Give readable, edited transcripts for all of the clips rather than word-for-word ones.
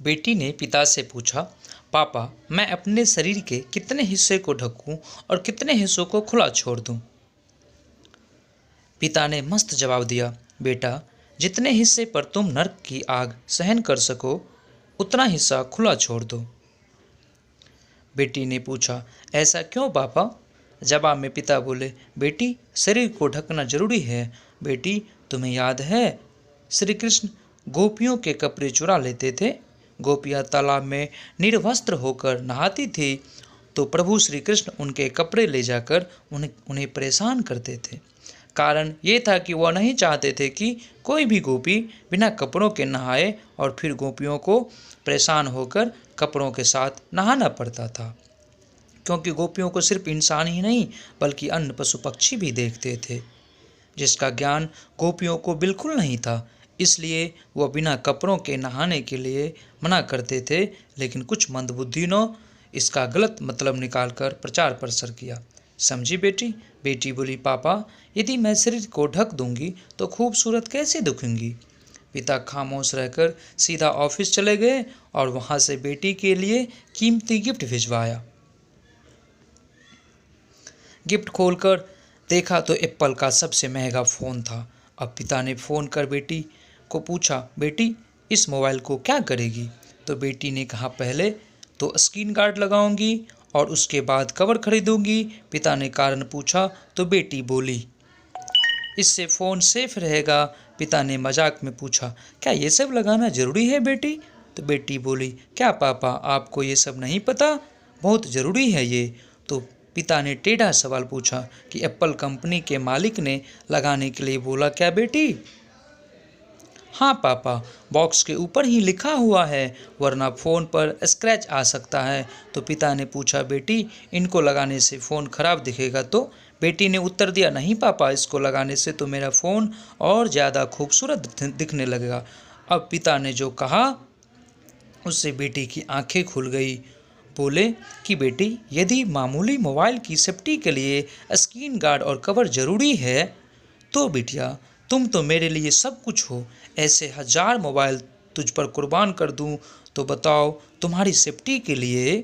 बेटी ने पिता से पूछा, पापा, मैं अपने शरीर के कितने हिस्से को ढकूं और कितने हिस्सों को खुला छोड़ दूं? पिता ने मस्त जवाब दिया, बेटा, जितने हिस्से पर तुम नर्क की आग सहन कर सको, उतना हिस्सा खुला छोड़ दो। बेटी ने पूछा, ऐसा क्यों पापा? जवाब में पिता बोले, बेटी, शरीर को ढकना जरूरी है। बेटी, तुम्हें याद है श्री कृष्ण गोपियों के कपड़े चुरा लेते थे। गोपियाँ तालाब में निर्वस्त्र होकर नहाती थी तो प्रभु श्री कृष्ण उनके कपड़े ले जाकर उन्हें परेशान करते थे। कारण ये था कि वह नहीं चाहते थे कि कोई भी गोपी बिना कपड़ों के नहाए और फिर गोपियों को परेशान होकर कपड़ों के साथ नहाना पड़ता था, क्योंकि गोपियों को सिर्फ इंसान ही नहीं बल्कि अन्य पशु पक्षी भी देखते थे, जिसका ज्ञान गोपियों को बिल्कुल नहीं था। इसलिए वह बिना कपड़ों के नहाने के लिए मना करते थे, लेकिन कुछ मंदबुद्धियों इसका गलत मतलब निकालकर प्रचार प्रसार किया। समझी बेटी? बेटी बोली, पापा, यदि मैं शरीर को ढक दूंगी तो खूबसूरत कैसे दिखूंगी? पिता खामोश रहकर सीधा ऑफिस चले गए और वहां से बेटी के लिए कीमती गिफ्ट भिजवाया। गिफ्ट खोलकर देखा तो एप्पल का सबसे महंगा फ़ोन था। अब पिता ने फ़ोन कर बेटी को पूछा, बेटी, इस मोबाइल को क्या करेगी? तो बेटी ने कहा, पहले तो स्क्रीन गार्ड लगाऊंगी और उसके बाद कवर खरीदूंगी। पिता ने कारण पूछा तो बेटी बोली, इससे फ़ोन सेफ रहेगा। पिता ने मजाक में पूछा, क्या ये सब लगाना ज़रूरी है बेटी? तो बेटी बोली, क्या पापा, आपको ये सब नहीं पता? बहुत ज़रूरी है ये। तो पिता ने टेढ़ा सवाल पूछा कि एप्पल कंपनी के मालिक ने लगाने के लिए बोला क्या बेटी? हाँ पापा, बॉक्स के ऊपर ही लिखा हुआ है, वरना फ़ोन पर स्क्रैच आ सकता है। तो पिता ने पूछा, बेटी, इनको लगाने से फ़ोन ख़राब दिखेगा तो? बेटी ने उत्तर दिया, नहीं पापा, इसको लगाने से तो मेरा फ़ोन और ज़्यादा खूबसूरत दिखने लगेगा। अब पिता ने जो कहा उससे बेटी की आंखें खुल गई। बोले कि बेटी, यदि मामूली मोबाइल की सेफ्टी के लिए स्क्रीन गार्ड और कवर ज़रूरी है तो बिटिया, तुम तो मेरे लिए सब कुछ हो। ऐसे 1000 मोबाइल तुझ पर कुर्बान कर दूं तो बताओ, तुम्हारी सेफ्टी के लिए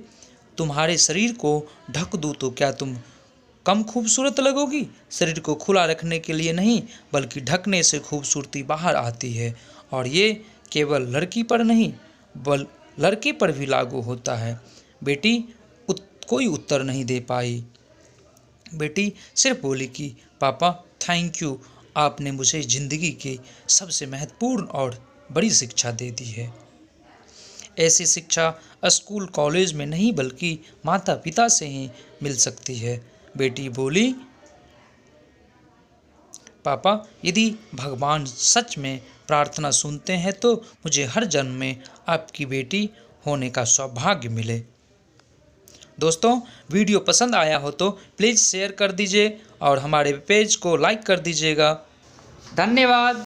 तुम्हारे शरीर को ढक दूं तो क्या तुम कम खूबसूरत लगोगी? शरीर को खुला रखने के लिए नहीं बल्कि ढकने से खूबसूरती बाहर आती है, और ये केवल लड़की पर नहीं लड़के पर भी लागू होता है। बेटी कोई उत्तर नहीं दे पाई। बेटी सिर्फ बोली कि पापा, थैंक यू, आपने मुझे ज़िंदगी की सबसे महत्वपूर्ण और बड़ी शिक्षा दे दी है। ऐसी शिक्षा स्कूल कॉलेज में नहीं बल्कि माता पिता से ही मिल सकती है। बेटी बोली, पापा, यदि भगवान सच में प्रार्थना सुनते हैं तो मुझे हर जन्म में आपकी बेटी होने का सौभाग्य मिले। दोस्तों, वीडियो पसंद आया हो तो प्लीज़ शेयर कर दीजिए और हमारे पेज को लाइक कर दीजिएगा। धन्यवाद।